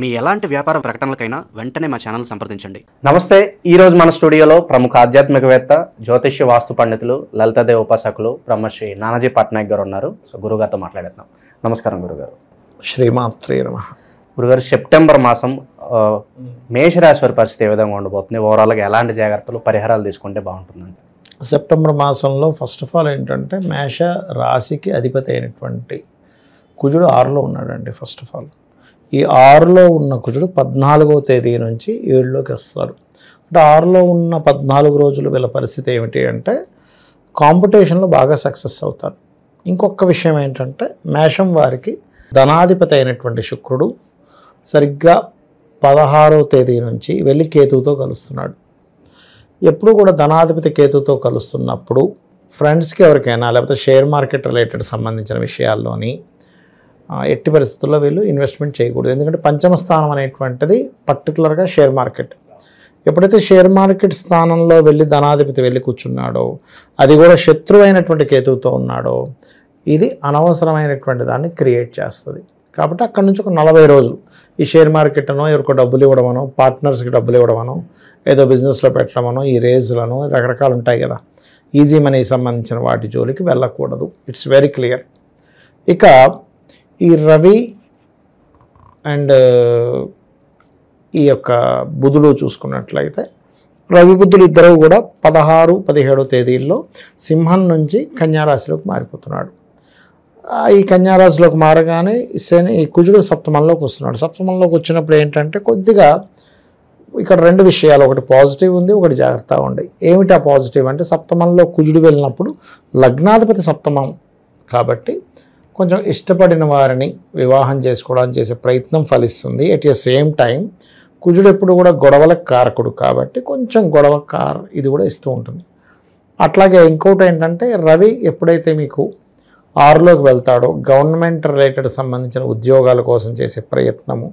మీ ఎలాంటి వ్యాపార ప్రకటనలకైనా వెంటనే మా ఛానల్ సంప్రదించండి. నమస్తే. ఈరోజు మన స్టూడియోలో ప్రముఖ ఆధ్యాత్మికవేత్త, జ్యోతిష్య వాస్తు పండితులు, లలితాదేవి ఉపాసకులు బ్రహ్మశ్రీ నానాజీ పట్నాయక్ గారు ఉన్నారు. సో గురుగారితో మాట్లాడేద్దాం. నమస్కారం గురుగారు. శ్రీమాత్రే నమః. గురుగారు, సెప్టెంబర్ మాసం మేషరాశి వారి పరిస్థితి ఏ విధంగా ఉండబోతుంది? ఓవరాల్గా ఎలాంటి జాగ్రత్తలు, పరిహారాలు తీసుకుంటే బాగుంటుందండి? సెప్టెంబర్ మాసంలో ఫస్ట్ ఆఫ్ ఆల్ ఏంటంటే మేష రాశికి అధిపతి అయినటువంటి కుజుడు 6లో ఉన్నాడండి. ఫస్ట్ ఆఫ్ ఆల్ ఈ 6లో ఉన్న కుజుడు 14వ తేదీ నుంచి 7లోకి వస్తాడు. అంటే 6లో ఉన్న 14 రోజులు వీళ్ళ పరిస్థితి ఏమిటి అంటే కాంపిటీషన్లో బాగా సక్సెస్ అవుతారు. ఇంకొక విషయం ఏంటంటే మేషం వారికి ధనాధిపతి అయినటువంటి శుక్రుడు సరిగ్గా 16వ తేదీ నుంచి వెళ్ళి కేతువుతో కలుస్తున్నాడు. ఎప్పుడు కూడా ధనాధిపతి కేతుతో కలుస్తున్నప్పుడు ఫ్రెండ్స్కి ఎవరికైనా లేకపోతే షేర్ మార్కెట్ రిలేటెడ్ సంబంధించిన విషయాల్లోని ఎట్టి పరిస్థితుల్లో వీళ్ళు ఇన్వెస్ట్మెంట్ చేయకూడదు. ఎందుకంటే పంచమ స్థానం అనేటువంటిది పర్టికులర్గా షేర్ మార్కెట్. ఎప్పుడైతే షేర్ మార్కెట్ స్థానంలో వెళ్ళి ధనాధిపతి వెళ్ళి కూర్చున్నాడో, అది కూడా శత్రువైనటువంటి కేతువుతో ఉన్నాడో, ఇది అనవసరమైనటువంటి దాన్ని క్రియేట్ చేస్తుంది. కాబట్టి అక్కడి నుంచి ఒక 40 రోజులు ఈ షేర్ మార్కెట్ అనో, ఎవరికో డబ్బులు ఇవ్వడమనో, పార్ట్నర్స్కి డబ్బులు ఇవ్వడమనో, ఏదో బిజినెస్లో పెట్టడమనో, ఈ రేజ్లను రకరకాలు ఉంటాయి కదా, ఈజీ మనీకి సంబంధించిన వాటి జోలికి వెళ్ళకూడదు. It's very clear. ఇక ఈ రవి అండ్ ఈ యొక్క బుధుడు చూసుకున్నట్లయితే రవి బుధులు ఇద్దరు కూడా 16, 17 తేదీల్లో సింహం నుంచి కన్యారాశిలోకి మారిపోతున్నాడు. ఈ కన్యారాశిలోకి మారగానే ఈ కుజుడు సప్తమంలోకి వస్తున్నాడు. సప్తమంలోకి వచ్చినప్పుడు ఏంటంటే కొద్దిగా ఇక్కడ 2 విషయాలు, ఒకటి పాజిటివ్ ఉంది, ఒకటి జాగ్రత్తగా ఉంది. ఏమిటి ఆ పాజిటివ్ అంటే సప్తమంలో కుజుడు వెళ్ళినప్పుడు లగ్నాధిపతి సప్తమం కాబట్టి కొంచెం ఇష్టపడిన వారిని వివాహం చేసుకోవడానికి చేసే ప్రయత్నం ఫలిస్తుంది. ఎట్ ద సేమ్ టైం కుజుడు ఎప్పుడు కూడా గొడవలకు కారకుడు కాబట్టి కొంచెం ఇది కూడా ఇస్తూ ఉంటుంది. అట్లాగే ఇంకోటి ఏంటంటే రవి ఎప్పుడైతే మీకు 6లోకి వెళ్తాడో గవర్నమెంట్ రిలేటెడ్ సంబంధించిన ఉద్యోగాల కోసం చేసే ప్రయత్నము,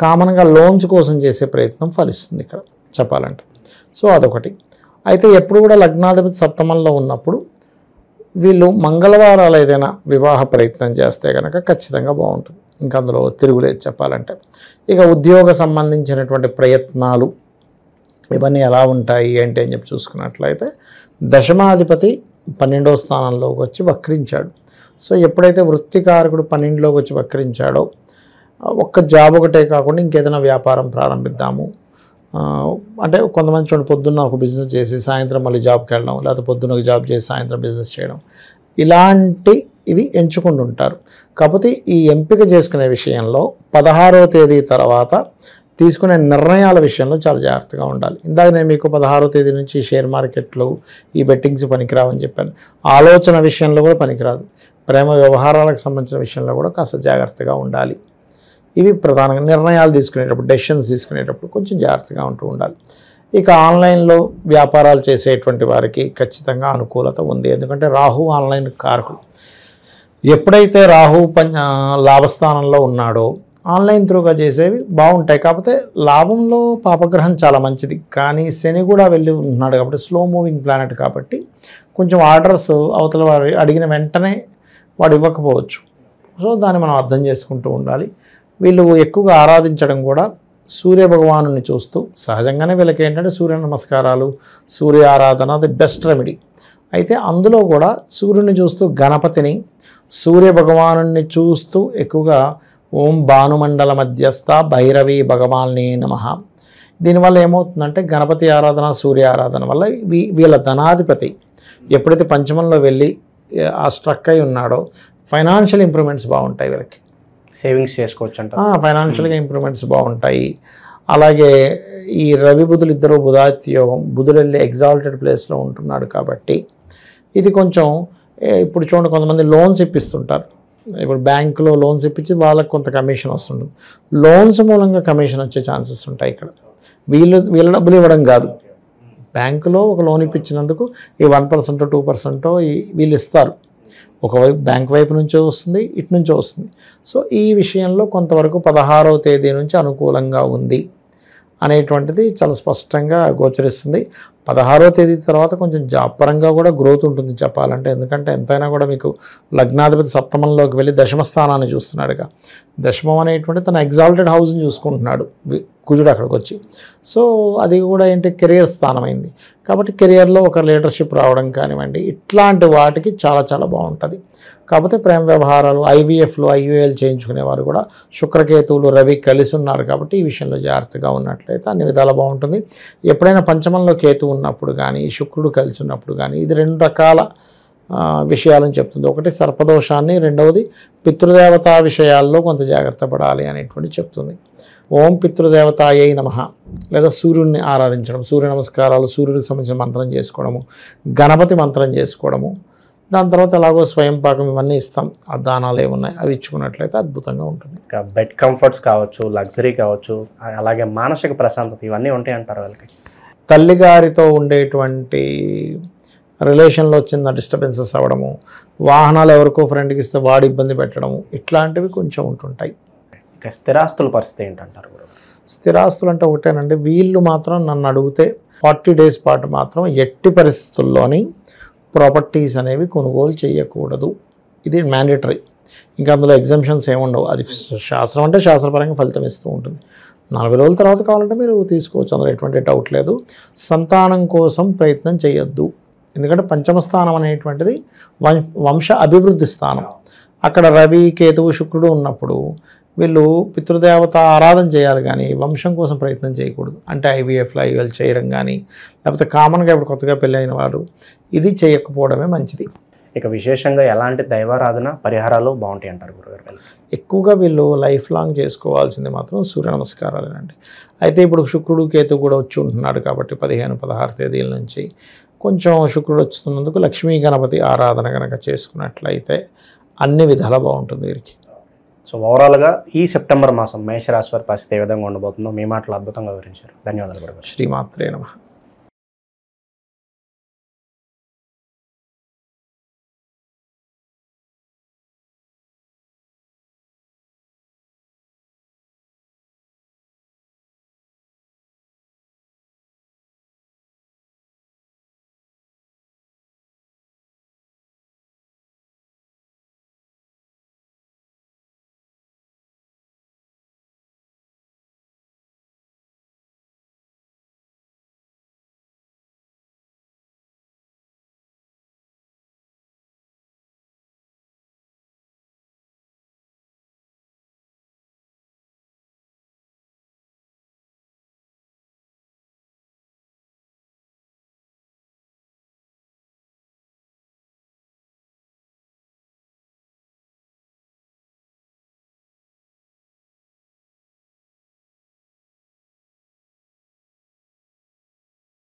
కామన్గా లోన్స్ కోసం చేసే ప్రయత్నం ఫలిస్తుంది ఇక్కడ చెప్పాలంటే. సో అదొకటి. అయితే ఎప్పుడు కూడా లగ్నాధిపతి సప్తమంలో ఉన్నప్పుడు వీళ్ళు మంగళవారాలు ఏదైనా వివాహ ప్రయత్నం చేస్తే కనుక ఖచ్చితంగా బాగుంటుంది. ఇంకా అందులో తిరుగులేదు చెప్పాలంటే. ఇక ఉద్యోగ సంబంధించినటువంటి ప్రయత్నాలు ఇవన్నీ ఎలా ఉంటాయి ఏంటి అని చెప్పి చూసుకున్నట్లయితే దశమాధిపతి 12వ స్థానంలోకి వచ్చి వక్రించాడు. సో ఎప్పుడైతే వృత్తికారకుడు 12లోకి వచ్చి వక్రించాడో, ఒక్క జాబ్ ఒకటే కాకుండా ఇంకేదైనా వ్యాపారం ప్రారంభిద్దాము అంటే కొంతమంది చూడండి, పొద్దున్న ఒక బిజినెస్ చేసి సాయంత్రం మళ్ళీ జాబ్కి వెళ్ళడం, లేకపోతే పొద్దున్న ఒక జాబ్ చేసి సాయంత్రం బిజినెస్ చేయడం, ఇవి ఎంచుకుంటుంటారు. కాకపోతే ఈ ఎంపిక చేసుకునే విషయంలో 16వ తేదీ తర్వాత తీసుకునే నిర్ణయాల విషయంలో చాలా జాగ్రత్తగా ఉండాలి. ఇందాక నేను మీకు 16వ తేదీ నుంచి షేర్ మార్కెట్లు ఈ బెట్టింగ్స్ పనికిరావని చెప్పాను. ఆలోచన విషయంలో కూడా పనికిరాదు. ప్రేమ వ్యవహారాలకు సంబంధించిన విషయంలో కూడా కాస్త జాగ్రత్తగా ఉండాలి. ఇవి ప్రధానంగా నిర్ణయాలు తీసుకునేటప్పుడు, డెసిషన్స్ తీసుకునేటప్పుడు కొంచెం జాగ్రత్తగా ఉండాలి. ఇక ఆన్లైన్లో వ్యాపారాలు చేసేటువంటి వారికి ఖచ్చితంగా అనుకూలత ఉంది. ఎందుకంటే రాహు ఆన్లైన్ కారకుడు. ఎప్పుడైతే రాహు లాభస్థానంలో ఉన్నాడో ఆన్లైన్ త్రూగా చేసేవి బాగుంటాయి. కాకపోతే లాభంలో పాపగ్రహం చాలా మంచిది, కానీ శని కూడా వెళ్ళి ఉన్నాడు కాబట్టి స్లో మూవింగ్ ప్లానెట్ కాబట్టి కొంచెం ఆర్డర్స్ అవతల వారు అడిగిన వెంటనే వాడు ఇవ్వకపోవచ్చు. సో దాన్ని మనం అర్థం చేసుకుంటూ ఉండాలి. వీళ్ళు ఎక్కువగా ఆరాధించడం కూడా సూర్య భగవాను చూస్తూ, సహజంగానే వీళ్ళకి ఏంటంటే సూర్య నమస్కారాలు, సూర్య ఆరాధన ది బెస్ట్ రెమెడీ. అయితే అందులో కూడా సూర్యుని చూస్తూ గణపతిని, సూర్య భగవాను చూస్తూ ఎక్కువగా ఓం భానుమండల మధ్యస్థ భైరవి భగవాన్నే నమః. దీనివల్ల ఏమవుతుందంటే గణపతి ఆరాధన, సూర్య ఆరాధన వల్ల వీళ్ళ ధనాధిపతి ఎప్పుడైతే పంచమంలో వెళ్ళి ఆ స్ట్రక్ అయి ఉన్నాడో ఫైనాన్షియల్ ఇంప్రూవ్మెంట్స్ బాగుంటాయి. వీళ్ళకి సేవింగ్స్ చేసుకోవచ్చు అంట, ఫైనాన్షియల్గా ఇంప్రూవ్మెంట్స్ బాగుంటాయి. అలాగే ఈ రవి బుధులు ఇద్దరు బుధాత్యోగం, బుధుడు వెళ్ళి ఎగ్జాల్టెడ్ ప్లేస్లో ఉంటున్నాడు కాబట్టి ఇది కొంచెం ఇప్పుడు చూడండి, కొంతమంది లోన్స్ ఇప్పిస్తుంటారు. ఇప్పుడు బ్యాంకులో లోన్స్ ఇప్పించి వాళ్ళకి కొంత కమిషన్ వస్తుంటుంది. లోన్స్ మూలంగా కమిషన్ వచ్చే ఛాన్సెస్ ఉంటాయి. ఇక్కడ వీళ్ళ డబ్బులు ఇవ్వడం కాదు, బ్యాంకులో ఒక లోన్ ఇప్పించినందుకు ఈ 1% 2% వీళ్ళు ఇస్తారు. ఒకవైపు బ్యాంక్ వైపు నుంచో వస్తుంది, ఇటు నుంచో వస్తుంది. సో ఈ విషయంలో కొంతవరకు 16వ తేదీ నుంచి అనుకూలంగా ఉంది అనేటువంటిది చాలా స్పష్టంగా గోచరిస్తుంది. 16వ తేదీ తర్వాత కొంచెం జాబ్ పరంగా కూడా గ్రోత్ ఉంటుంది చెప్పాలంటే. ఎందుకంటే ఎంతైనా కూడా మీకు లగ్నాధిపతి సప్తమంలోకి వెళ్ళి దశమ స్థానాన్ని చూస్తున్నాడుగా. దశమం అనేటువంటి తన ఎగ్జాల్టెడ్ హౌస్ని చూసుకుంటున్నాడు కుజుడు అక్కడికి వచ్చి. సో అది కూడా ఏంటి, కెరియర్ స్థానమైంది కాబట్టి కెరియర్లో ఒక లీడర్షిప్ రావడం కానివ్వండి, ఇట్లాంటి వాటికి చాలా చాలా బాగుంటుంది. కాకపోతే ప్రేమ వ్యవహారాలు, ఐవీఎఫ్లు, ఐయుఎల్ చేయించుకునేవారు కూడా శుక్రకేతువులు రవి కలిసి ఉన్నారు కాబట్టి ఈ విషయంలో జాగ్రత్తగా ఉన్నట్లయితే అన్ని విధాలా బాగుంటుంది. ఎప్పుడైనా పంచమంలో కేతు ఉన్నప్పుడు కానీ, శుక్రుడు కలిసి ఉన్నప్పుడు కానీ, ఇది 2 రకాల విషయాలని చెప్తుంది. ఒకటి సర్పదోషాన్ని, రెండవది పితృదేవతా విషయాల్లో కొంత జాగ్రత్త పడాలి అనేటువంటి చెప్తుంది. ఓం పితృదేవతాయై నమః లేదా సూర్యుడిని ఆరాధించడం, సూర్య నమస్కారాలు, సూర్యుడికి సంబంధించిన మంత్రం చేసుకోవడము, గణపతి మంత్రం చేసుకోవడము, దాని తర్వాత ఎలాగో స్వయం పాకం ఇవన్నీ ఇస్తాం. ఆ దానాలు ఏమున్నాయి అవి ఇచ్చుకున్నట్లయితే అద్భుతంగా ఉంటుంది. ఇంకా బెడ్ కంఫర్ట్స్ కావచ్చు, లగ్జరీ కావచ్చు, అలాగే మానసిక ప్రశాంతత ఇవన్నీ ఉంటాయి అంటారు వాళ్ళకి. తల్లిగారితో ఉండేటువంటి రిలేషన్లో చిన్న డిస్టర్బెన్సెస్ అవ్వడము, వాహనాలు ఎవరికో ఫ్రెండ్కి ఇస్తే వాడు ఇబ్బంది పెట్టడము, ఇట్లాంటివి కొంచెం ఉంటుంటాయి. ఇంకా స్థిరాస్తుల పరిస్థితి ఏంటంటారు గురువు? స్థిరాస్తులు అంటే ఒకటేనండి, వీళ్ళు మాత్రం నన్ను అడిగితే 40 days పాటు మాత్రం ఎట్టి పరిస్థితుల్లోని ప్రాపర్టీస్ అనేవి కొనుగోలు చేయకూడదు. ఇది మ్యాండేటరీ. ఇంకా అందులో ఎగ్జామ్షన్స్ ఏముండవు. అది శాస్త్రం అంటే శాస్త్రపరంగా ఫలితం ఇస్తూ ఉంటుంది. 40 రోజుల తర్వాత కావాలంటే మీరు తీసుకోవచ్చు, అందులో ఎటువంటి డౌట్ లేదు. సంతానం కోసం ప్రయత్నం చేయొద్దు. ఎందుకంటే పంచమ స్థానం అనేటువంటిది వంశ అభివృద్ధి స్థానం. అక్కడ రవి, కేతువు, శుక్రుడు ఉన్నప్పుడు వీళ్ళు పితృదేవత ఆరాధన చేయాలి కానీ వంశం కోసం ప్రయత్నం చేయకూడదు. అంటే ఐవీఎఫ్లో ఐవీఎల్ చేయడం కానీ, లేకపోతే కామన్గా ఇప్పుడు కొత్తగా పెళ్ళైన వారు ఇది చేయకపోవడమే మంచిది. ఇక విశేషంగా ఎలాంటి దైవారాధన పరిహారాలు బాగుంటాయి అంటారు గురుగారు? ఎక్కువగా వీళ్ళు లైఫ్ లాంగ్ చేసుకోవాల్సింది మాత్రం సూర్య నమస్కారాలేనండి. అయితే ఇప్పుడు శుక్రుడు, కేతు కూడా వచ్చి ఉంటున్నాడు కాబట్టి 15-16 తేదీల నుంచి కొంచెం శుక్రుడు వస్తున్నందుకు లక్ష్మీ గణపతి ఆరాధన కనుక చేసుకున్నట్లయితే అన్ని విధాలా బాగుంటుంది వీరికి. సో ఓవరాల్గా ఈ సెప్టెంబర్ మాసం మేషరాశి వారి పరిస్థితి ఏ విధంగా ఉండబోతుందో మీ మాటలు అద్భుతంగా వివరించారు. ధన్యవాదాలు గురుగారు. శ్రీమాత్రే నమః.